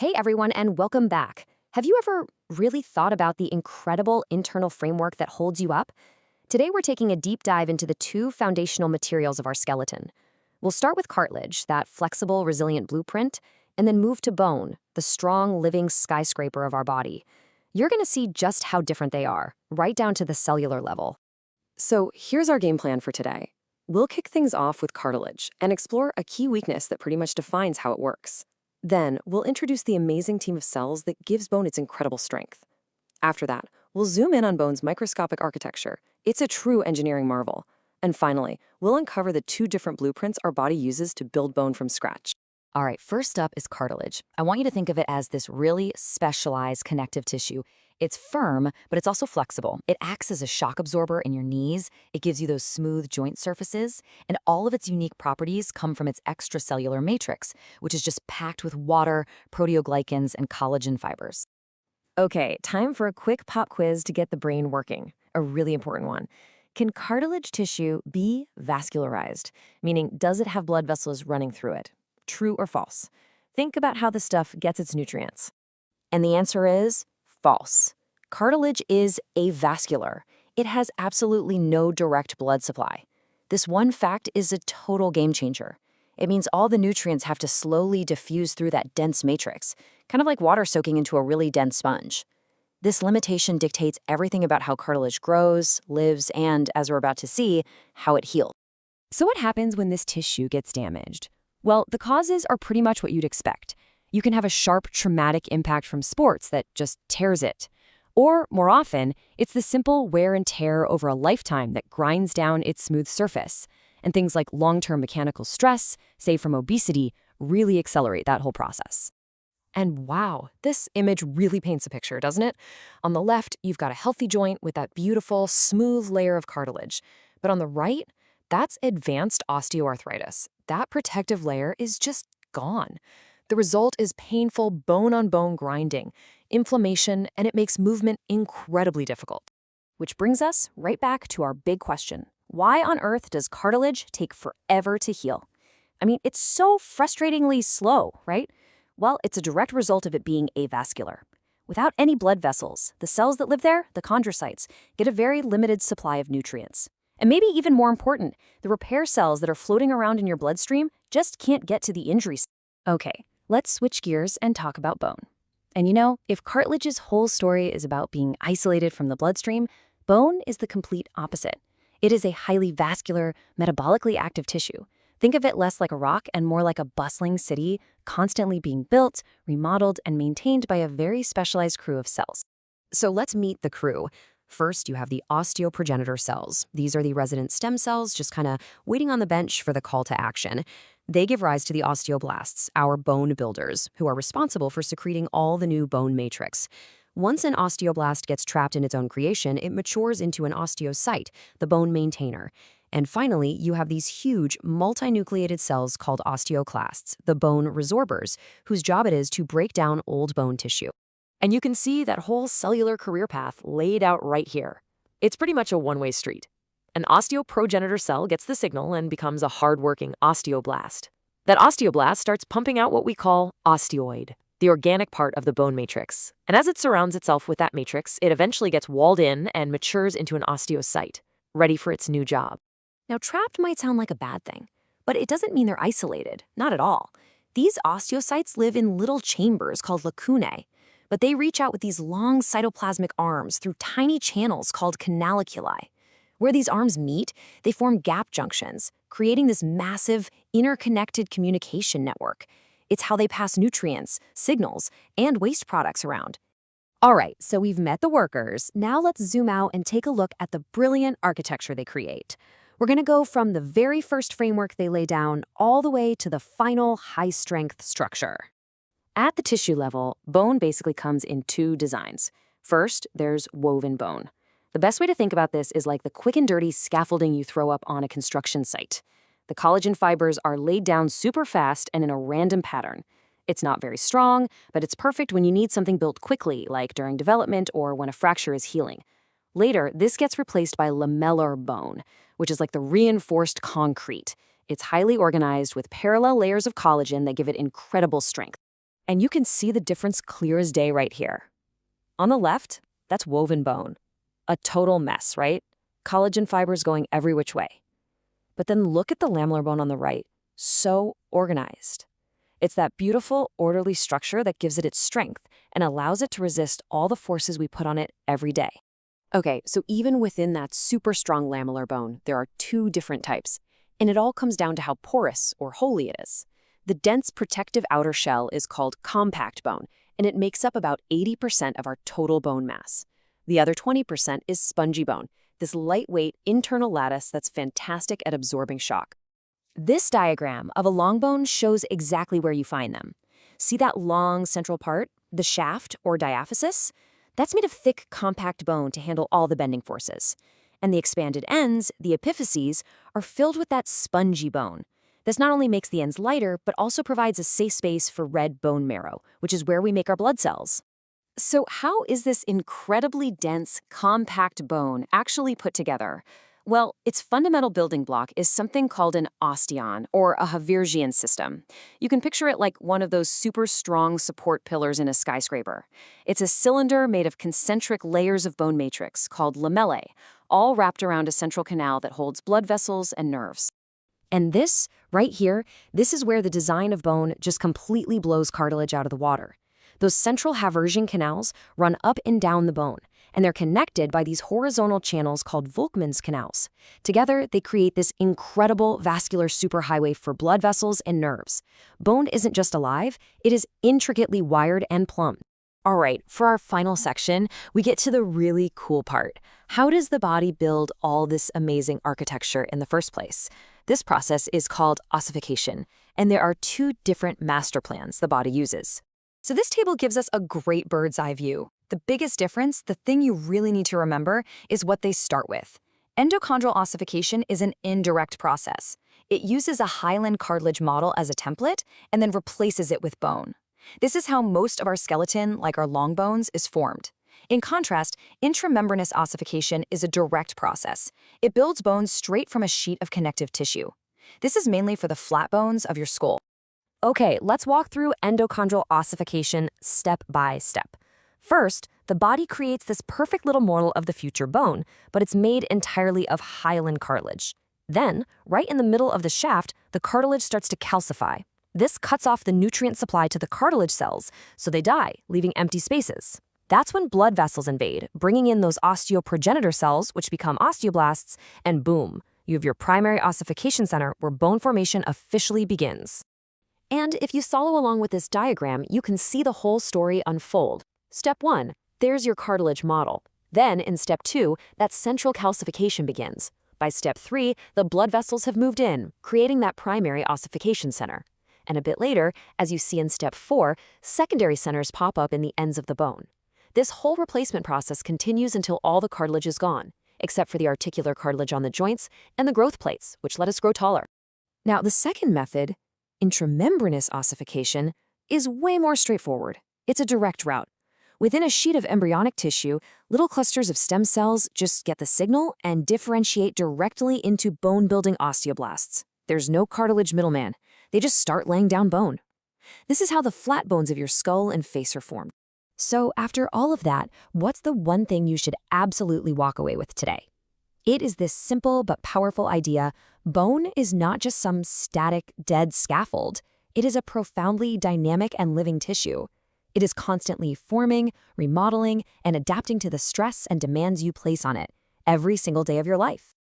Hey everyone, and welcome back. Have you ever really thought about the incredible internal framework that holds you up? Today we're taking a deep dive into the two foundational materials of our skeleton. We'll start with cartilage, that flexible, resilient blueprint, and then move to bone, the strong, living skyscraper of our body. You're going to see just how different they are, right down to the cellular level. So here's our game plan for today. We'll kick things off with cartilage and explore a key weakness that pretty much defines how it works. Then, we'll introduce the amazing team of cells that gives bone its incredible strength. After that, we'll zoom in on bone's microscopic architecture. It's a true engineering marvel. And finally, we'll uncover the two different blueprints our body uses to build bone from scratch. All right, first up is cartilage. I want you to think of it as this really specialized connective tissue. It's firm, but it's also flexible. It acts as a shock absorber in your knees. It gives you those smooth joint surfaces, and all of its unique properties come from its extracellular matrix, which is just packed with water, proteoglycans, and collagen fibers. Okay, time for a quick pop quiz to get the brain working. A really important one. Can cartilage tissue be vascularized? Meaning, does it have blood vessels running through it? True or false? Think about how the stuff gets its nutrients. And the answer is false. Cartilage is avascular. It has absolutely no direct blood supply. This one fact is a total game changer. It means all the nutrients have to slowly diffuse through that dense matrix, kind of like water soaking into a really dense sponge. This limitation dictates everything about how cartilage grows, lives, and, as we're about to see, how it heals. So what happens when this tissue gets damaged? Well, the causes are pretty much what you'd expect. You can have a sharp traumatic impact from sports that just tears it. Or, more often, it's the simple wear and tear over a lifetime that grinds down its smooth surface. And things like long-term mechanical stress, say from obesity, really accelerate that whole process. And wow, this image really paints a picture, doesn't it? On the left, you've got a healthy joint with that beautiful, smooth layer of cartilage. But on the right, that's advanced osteoarthritis. That protective layer is just gone. The result is painful bone-on-bone grinding, inflammation, and it makes movement incredibly difficult. Which brings us right back to our big question. Why on earth does cartilage take forever to heal? I mean, it's so frustratingly slow, right? Well, it's a direct result of it being avascular. Without any blood vessels, the cells that live there, the chondrocytes, get a very limited supply of nutrients. And maybe even more important, the repair cells that are floating around in your bloodstream just can't get to the injury site. Okay, let's switch gears and talk about bone. And you know, if cartilage's whole story is about being isolated from the bloodstream, bone is the complete opposite. It is a highly vascular, metabolically active tissue. Think of it less like a rock and more like a bustling city, constantly being built, remodeled, and maintained by a very specialized crew of cells. So let's meet the crew. First, you have the Osteoprogenitor cells. These are the resident stem cells just kind of waiting on the bench for the call to action. They give rise to the Osteoblasts, our bone builders, who are responsible for secreting all the new bone matrix. Once an osteoblast gets trapped in its own creation, it matures into an osteocyte, the bone maintainer. And finally, you have these huge multinucleated cells called Osteoclasts, the bone resorbers, whose job it is to break down old bone tissue. And you can see that whole cellular career path laid out right here. It's pretty much a one-way street. An osteoprogenitor cell gets the signal and becomes a hard-working osteoblast. That osteoblast starts pumping out what we call osteoid, the organic part of the bone matrix. And as it surrounds itself with that matrix, it eventually gets walled in and matures into an osteocyte, ready for its new job. Now, trapped might sound like a bad thing, but it doesn't mean they're isolated, not at all. These osteocytes live in little chambers called lacunae, but they reach out with these long cytoplasmic arms through tiny channels called canaliculi. Where these arms meet, they form gap junctions, creating this massive, interconnected communication network. It's how they pass nutrients, signals, and waste products around. All right, so we've met the workers. Now let's zoom out and take a look at the brilliant architecture they create. We're going to go from the very first framework they lay down all the way to the final high-strength structure. At the tissue level, bone basically comes in two designs. First, there's woven bone. The best way to think about this is like the quick and dirty scaffolding you throw up on a construction site. The collagen fibers are laid down super fast and in a random pattern. It's not very strong, but it's perfect when you need something built quickly, like during development or when a fracture is healing. Later, this gets replaced by lamellar bone, which is like the reinforced concrete. It's highly organized with parallel layers of collagen that give it incredible strength. And you can see the difference clear as day right here. On the left, that's woven bone. A total mess, right? Collagen fibers going every which way. But then look at the lamellar bone on the right. So organized. It's that beautiful, orderly structure that gives it its strength and allows it to resist all the forces we put on it every day. Okay, so even within that super strong lamellar bone, there are two different types, and it all comes down to how porous or holy it is. The dense protective outer shell is called compact bone, and it makes up about 80% of our total bone mass. The other 20% is spongy bone, this lightweight internal lattice that's fantastic at absorbing shock. This diagram of a long bone shows exactly where you find them. See that long central part, the shaft or diaphysis? That's made of thick, compact bone to handle all the bending forces. And the expanded ends, the epiphyses, are filled with that spongy bone. This not only makes the ends lighter, but also provides a safe space for red bone marrow, which is where we make our blood cells. So how is this incredibly dense, compact bone actually put together? Well, its fundamental building block is something called an osteon, or a Haversian system. You can picture it like one of those super strong support pillars in a skyscraper. It's a cylinder made of concentric layers of bone matrix called lamellae, all wrapped around a central canal that holds blood vessels and nerves. And this, right here, this is where the design of bone just completely blows cartilage out of the water. Those central Haversian canals run up and down the bone, and they're connected by these horizontal channels called Volkmann's canals. Together, they create this incredible vascular superhighway for blood vessels and nerves. Bone isn't just alive, it is intricately wired and plumbed. All right, for our final section, we get to the really cool part. How does the body build all this amazing architecture in the first place? This process is called ossification, and there are two different master plans the body uses. So this table gives us a great bird's eye view. The biggest difference, the thing you really need to remember, is what they start with. Endochondral ossification is an indirect process. It uses a hyaline cartilage model as a template and then replaces it with bone. This is how most of our skeleton, like our long bones, is formed. In contrast, intramembranous ossification is a direct process. It builds bones straight from a sheet of connective tissue. This is mainly for the flat bones of your skull. Okay, let's walk through endochondral ossification step by step. First, the body creates this perfect little model of the future bone, but it's made entirely of hyaline cartilage. Then, right in the middle of the shaft, the cartilage starts to calcify. This cuts off the nutrient supply to the cartilage cells, so they die, leaving empty spaces. That's when blood vessels invade, bringing in those Osteoprogenitor cells, which become Osteoblasts, and boom, you have your primary ossification center where bone formation officially begins. And if you follow along with this diagram, you can see the whole story unfold. Step 1, there's your cartilage model. Then, in step 2, that central calcification begins. By step 3, the blood vessels have moved in, creating that primary ossification center. And a bit later, as you see in step 4, secondary centers pop up in the ends of the bone. This whole replacement process continues until all the cartilage is gone, except for the articular cartilage on the joints and the growth plates, which let us grow taller. Now, the second method, intramembranous ossification, is way more straightforward. It's a direct route. Within a sheet of embryonic tissue, little clusters of stem cells just get the signal and differentiate directly into bone-building osteoblasts. There's no cartilage middleman. They just start laying down bone. This is how the flat bones of your skull and face are formed. So after all of that, what's the one thing you should absolutely walk away with today? It is this simple but powerful idea: bone is not just some static, dead scaffold. It is a profoundly dynamic and living tissue. It is constantly forming, remodeling, and adapting to the stress and demands you place on it every single day of your life.